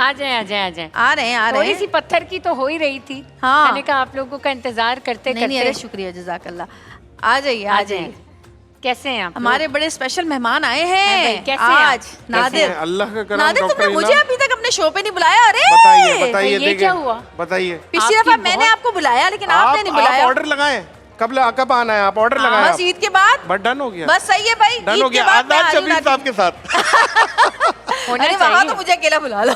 आ जाए आ जाए आ जाए। आ रहे हैं थोड़ी सी पत्थर की तो हो ही रही थी। हाँ। मैंने कहा आप लोगों का इंतजार करते नहीं, करते। अरे शुक्रिया, जज़ाकल्लाह। आ जाइए आ जाइए। कैसे हैं आप? हमारे बड़े स्पेशल मेहमान आए हैं कैसे हैं आज। नादिर, अल्लाह का करम। नादिर तुमने मुझे अभी तक अपने शो पे नहीं बुलाया। अरे बताइए बताइए, ये क्या हुआ? बताइए। पिछली दफा मैंने आपको बुलाया लेकिन आपने नहीं आप बुलाया। ऑर्डर लगाए, कब आना है? आप ऑर्डर लगाए? बस ईद के बाद। बस डन हो गया। बस सही है भाई, डन हो ईद के गया। बाद मैं आ आदाब रही हूँ शबीर साहब के साथ। अरे वहाँ तो मुझे अकेला बुला लो।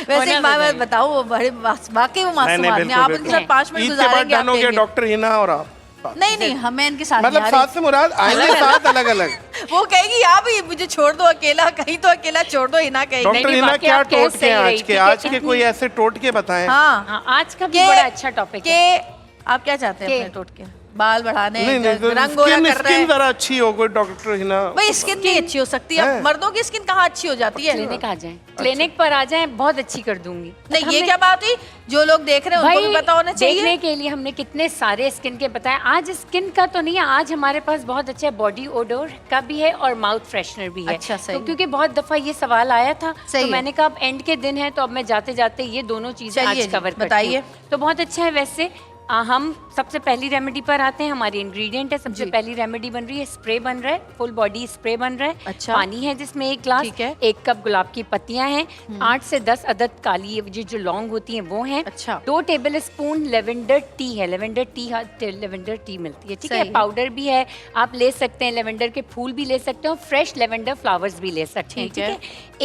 वैसे एक बात बताओ, वो बड़े वाकई वो मासूम आदमी, आप उनके साथ 5 मिनट ईद के बाद गुजारेंगे डन हो गया आप डॉक्टर हिना और आप। नहीं हमें इनके साथ मतलब नहीं आ साथ से मुराद आएंगे साथ अलग अलग। वो कहेगी आप ही मुझे छोड़ दो अकेला, कहीं तो अकेला छोड़ दो। हिना कहेगी डॉक्टर हिना क्या टोट के आज के कोई ऐसे टोट के बताएं। हाँ आज का भी बड़ा अच्छा टॉपिक है। आप क्या चाहते हैं अपने टोट के? बाल बढ़ाने, नहीं, रंग गोरा कर रहे स्किन हैं। जरा अच्छी हो कोई डॉक्टर हिना। भाई स्किन नहीं अच्छी हो सकती है, मर्दों की स्किन कहाँ अच्छी हो जाती है? क्लिनिक आ जाए, क्लिनिक पर आ जाए, बहुत अच्छी कर दूंगी। नहीं ये क्या बात हुई? जो लोग देख रहे हैं उनको भी पता होना चाहिए। देखने के लिए हमने कितने सारे स्किन के बताए। आज स्किन का तो नहीं है, आज हमारे पास बहुत अच्छा बॉडी ओडोर का भी है और माउथ फ्रेशनर भी है। अच्छा, सही। तो क्योंकि बहुत दफा ये सवाल आया था सही तो है। मैंने कहा अब एंड के दिन है तो अब मैं जाते जाते ये दोनों चीजें आज कवर बताइए। तो बहुत अच्छा है। वैसे हम सबसे पहली रेमेडी पर आते हैं। हमारी इंग्रेडिएंट है, सबसे पहली रेमेडी बन रही है, स्प्रे बन रहा है, फुल बॉडी स्प्रे बन रहा है। अच्छा। पानी है जिसमें 1 ग्लास, 1 कप गुलाब की पत्तियां हैं, 8 से 10 अदद काली जो लौंग होती हैं वो हैं। अच्छा। 2 टेबल स्पून लेवेंडर टी है, लेवेंडर टी मिलती है, ठीक है। पाउडर भी है, आप ले सकते हैं, लेवेंडर के फूल भी ले सकते हैं, फ्रेश लेवेंडर फ्लावर्स भी ले सकते हैं, ठीक है।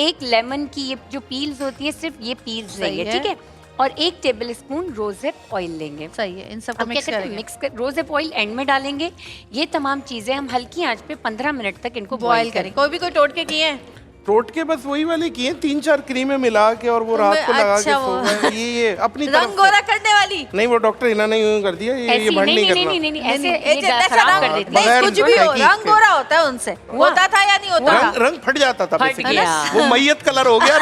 1 लेमन की ये जो पील्स होती है, सिर्फ ये पील्स लेंगे, ठीक है। और 1 टेबल स्पून रोजेप ऑयल लेंगे। सही है, इन सबको मिक्स करेंगे। मिक्स कर रोजेप ऑयल एंड में डालेंगे। ये तमाम चीजें हम हल्की आंच पे 15 मिनट तक इनको बॉईल करें। कोई टोट के किए हैं? टोट के बस वही वाली किए, 3-4 क्रीमें मिला के और वो रात को लगा के सो गए। ये अपनी रंग गोरा करने वाली नहीं, वो डॉक्टर हिना ने यूं कर दिया। ये भंड नहीं करना। नहीं ऐसे खराब कर देती है। कुछ भी हो, रंग गोरा होता है उनसे। होता था या नहीं होता था? रंग फट जाता था बेसिकली। गया। वो मैयत कलर हो गया,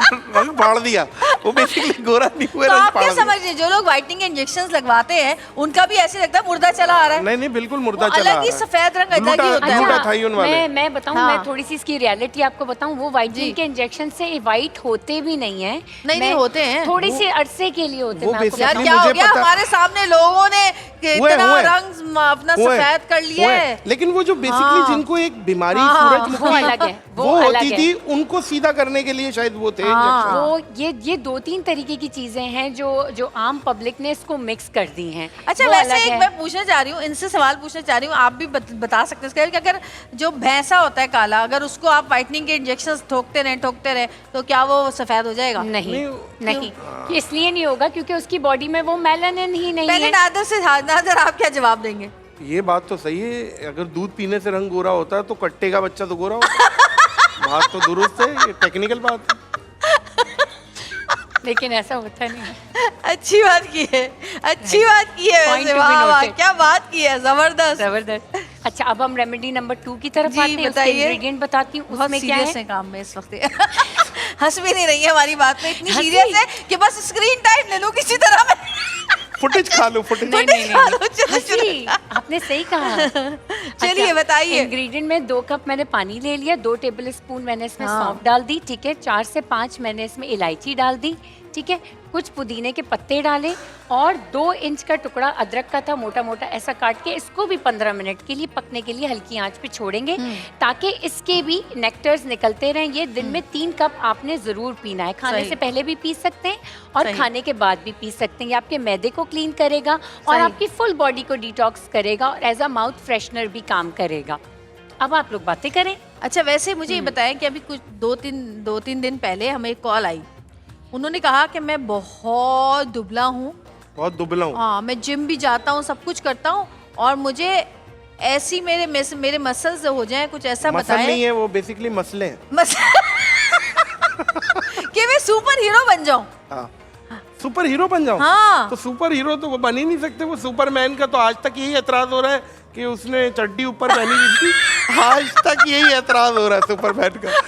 रंग फाड़ दिया। वो बेसिकली गोरा नहीं हुआ, तो रंग आप फाड़ क्या दिया। समझ रहे हैं, जो लोग व्हाइटनिंग इंजेक्शंस लगवाते हैं उनका भी ऐसे लगता है मुर्दा चला आ रहा है? नहीं बिल्कुल मुर्दा चला अलग ही सफेद रंग अलग ही होता है। ग्लूटाथायोन वाले। मैं बताऊं, मैं थोड़ी सी इसकी रियलिटी आपको बताऊं। वो व्हाइटनिंग के इंजेक्शन से व्हाइट होते भी नहीं है। नहीं होते हैं, थोड़ी सी अरसे के लिए होते हैं। यार क्या हो गया, हमारे सामने लोगों ने इतना रंग अपना सफेद कर लिया है। लेकिन वो जो बेसिकली जिनको एक बीमारी सूरजमुखी अलग है, वो होती थी, उनको सीधा करने के लिए शायद वो थे इंजेक्शन। वो ये 2-3 तरीके की चीजें हैं जो आम पब्लिक ने इसको मिक्स कर दी हैं। अच्छा वैसे एक मैं पूछना चाह रही हूँ, इनसे सवाल पूछना चाह रही हूँ, आप भी बता सकते हैं कि अगर जो भैंसा होता है काला, अगर उसको आप व्हाइटनिंग के इंजेक्शन ठोकते रहे तो क्या वो सफेद हो जाएगा? नहीं इसलिए नहीं होगा क्योंकि उसकी बॉडी में वो मेलानिन ही नहीं है। नादर आप क्या जवाब देंगे? ये बात तो सही है, अगर दूध पीने से रंग गोरा होता है तो कट्टे का बच्चा तो गोरा होता। बात तो दुरुस्त है, ये टेक्निकल बात है। लेकिन ऐसा होता नहीं है। अच्छी बात की है, अच्छी बात की है वैसे। वाह क्या बात की है, जबरदस्त। अच्छा अब हम रेमेडी नंबर 2 की तरफ आते हैं। उसके इंग्रेडिएंट बताती हूँ। उसमें क्या है काम में इस वक्त। हंस भी नहीं रही है हमारी बात में, इतनी सीरियस है कि बस स्क्रीन टाइम ले लो किसी तरह में। फुटेज खा लो, फुटेज आपने सही कहा। चलिए बताइए। इंग्रेडिएंट में 2 कप मैंने पानी ले लिया, 2 टेबल स्पून मैंने इसमें सौंफ डाल दी, ठीक है। 4 से 5 मैंने इसमें इलायची डाल दी, ठीक है। कुछ पुदीने के पत्ते डाले और 2 इंच का टुकड़ा अदरक का था, मोटा मोटा ऐसा काट के। इसको भी 15 मिनट के लिए पकने के लिए हल्की आंच पे छोड़ेंगे ताकि इसके भी नेक्टर्स निकलते रहें। ये दिन में 3 कप आपने जरूर पीना है। खाने से पहले भी पी सकते हैं और खाने के बाद भी पी सकते हैं। ये आपके मैदे को क्लीन करेगा और आपकी फुल बॉडी को डिटॉक्स करेगा और एज अ माउथ फ्रेशनर भी काम करेगा। अब आप लोग बातें करें। अच्छा वैसे मुझे ये बताएं कि अभी कुछ 2-3 दिन पहले हमें एक कॉल आई, उन्होंने कहा कि मैं बहुत दुबला हूँ। बहुत दुबला हूँ? हाँ, मैं जिम भी जाता हूँ, सब कुछ करता हूँ और मुझे ऐसी मेरे मसल्स हो जाएं, कुछ ऐसा बताएं। मसल नहीं है वो, बेसिकली मसले हैं। कि मैं सुपर हीरो बन जाऊँ। हाँ, सुपर हीरो बन जाऊँ? हाँ। तो सुपर हीरो तो वो बन ही नहीं सकते। वो सुपरमैन का तो आज तक यही एतराज हो रहा है कि उसने चड्डी ऊपर पहनी हुई थी। आज तक यही एतराज हो रहा है सुपरमैन का।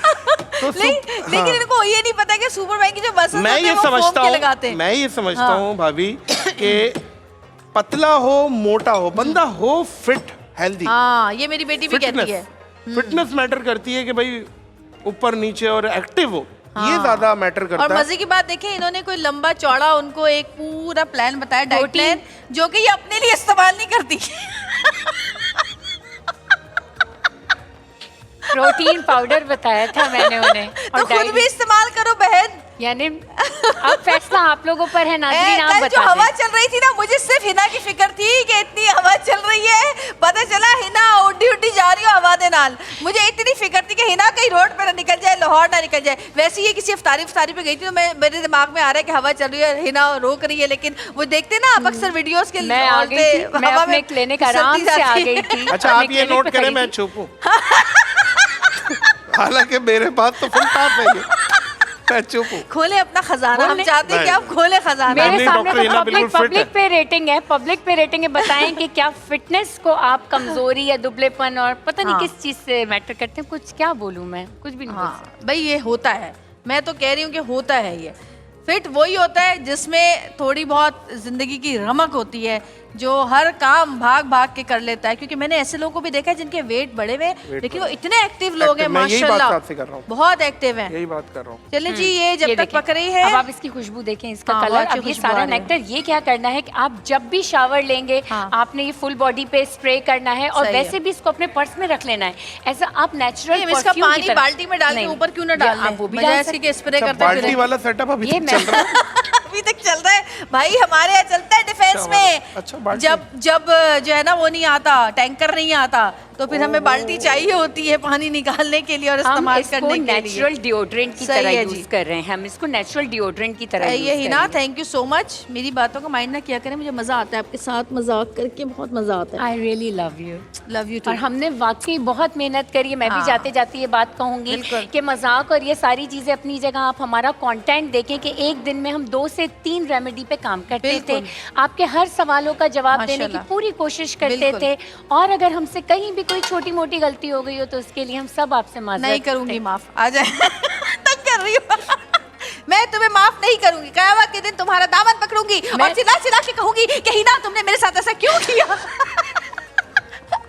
तो लेकिन इनको ये नहीं पता कि सुपरमैन की जो मसल्स मैं होते हैं वो फोम के लगाते हैं। मैं ये समझता हूँ भाभी कि पतला हो मोटा हो, बंदा हो फिट हेल्दी। हाँ, ये मेरी बेटी भी कहती है। फिटनेस मैटर करती है कि भाई ऊपर नीचे और एक्टिव हो। ये ज्यादा मैटर और करता है। मजे की बात देखें, इन्होंने कोई लंबा चौड़ा उनको एक पूरा प्लान बताया, डाइट प्लान, जो कि ये अपने लिए इस्तेमाल नहीं करती। प्रोटीन पाउडर बताया था मैंने उन्हें। तो खुद भी इस्तेमाल करो बहन। यानी अब फैसला आप लोगों पर है नाज़रीन, आप कल बता जो हवा दें। चल रही थी ना, मुझे सिर्फ हिना की फिक्र थी कि इतनी हवा चल रही है, पता चला हिना उड्डी उड्डी जा रही हो हवा दे नाल। मुझे इतनी फिक्र थी कि हिना कहीं रोड पे ना निकल जाए, लाहौर ना निकल जाए। वैसे ये किसी इफ्तारी पे गई थी तो मेरे दिमाग में आ रहा है कि हवा चल रही है, हिना रोक रही है, लेकिन वो देखते ना आप अक्सर वीडियोस के मैं आ गई थी, मैं अपने क्लिनिक आराम से आ गई थी। अच्छा आप ये नोट करें मैं छुपूं। हालांकि मेरे पास तो फुल टॉप है ये, मैं चुप हूँ। खोले अपना खजाना, हम बोले- चाहते हैं कि आप खोले खजाना। मेरे नहीं, सामने डॉक्टर हिना तो बिल्कुल फिट पब्लिक है। पे रेटिंग है, पब्लिक पे रेटिंग है। बताएं कि क्या फिटनेस को आप कमजोरी या दुबलेपन और पता नहीं हाँ। किस चीज से मैटर करते हैं। कुछ क्या बोलूं मैं, कुछ भी नहीं बोल हाँ भाई, ये होता है, मैं तो कह रही हूँ कि होता है। ये फिट वही होता है जिसमें थोड़ी बहुत जिंदगी की रमक होती है, जो हर काम भाग भाग के कर लेता है। क्योंकि मैंने ऐसे लोगों को भी देखा है जिनके वेट बड़े हुए, लेकिन वो इतने एक्टिव लोग हैं मैं यही बात माशाल्लाह, आपसे कर रहा हूँ। बहुत एक्टिव हैं। यही बात कर रहा हूँ। चलें जी, ये जब तक देखें। पक रही है, अब आप इसकी खुशबू देखें, इसका हाँ, कलर। बहुत अच्छी अब ये खुशबू सारा आ रही है। नेक्टर, ये क्या करना है कि आप जब भी शावर लेंगे हाँ। आपने ये फुल बॉडी पे स्प्रे करना है, और सही है। वैसे भी इसको अपने पर्स में रख लेना है। ऐसा आप नेचुरल नहीं, इसका पानी बाल्टी में डाल के ऊपर क्यों ना डाल आप वो भी बजाय डाल ऐसे सकते कि स्प्रे अच्छा, करते बाल्टी फिरें। वाला सेटअप अभी ये तक चल रहा है। अभी तक चल रहा है भाई, हमारे यहाँ चलता है डिफेंस अच्छा, में। अच्छा, बाल्टी। जब जो है ना वो नहीं आता, टैंकर नहीं आता, तो फिर हमें बाल्टी चाहिए होती है पानी निकालने के लिए और हम इस्तेमाल इसको करने के लिए। नेचुरल डिओड्रेंट की सही तरह है जी। यूज कर रहे हैं। हम इसको नेचुरल डिओड्रेंट की तरह ये use Hina, thank you so much. मेरी बातों का माइंड ना किया करें, मुझे मजा आता है आपके साथ मजाक करके, बहुत मजा आता है। I really love you. Love you too. और हमने वाकई बहुत मेहनत करी है। मैं भी हाँ। जाते जाते ये बात कहूंगी बिल्कुल। कि मजाक और ये सारी चीजें अपनी जगह, आप हमारा कंटेंट देखें कि एक दिन में हम 2 से 3 रेमेडी पे काम करते थे। बिल्कुल। आपके हर सवालों का जवाब देने की माशाल्लाह। पूरी कोशिश करते बिल्कुल। थे। और अगर हमसे कहीं भी कोई छोटी मोटी गलती हो गई हो तो उसके लिए हम सब आपसे माजरत नहीं करते करूंगी हैं। माफ, आ जाए। तंग कर रही हूँ। मैं तुम्हें माफ नहीं करूंगी, कयामत के दिन तुम्हारा दामन पकड़ूंगी और चिल्ला चिल्ला के कहूंगी कि हिना तुमने मेरे साथ ऐसा क्यों किया।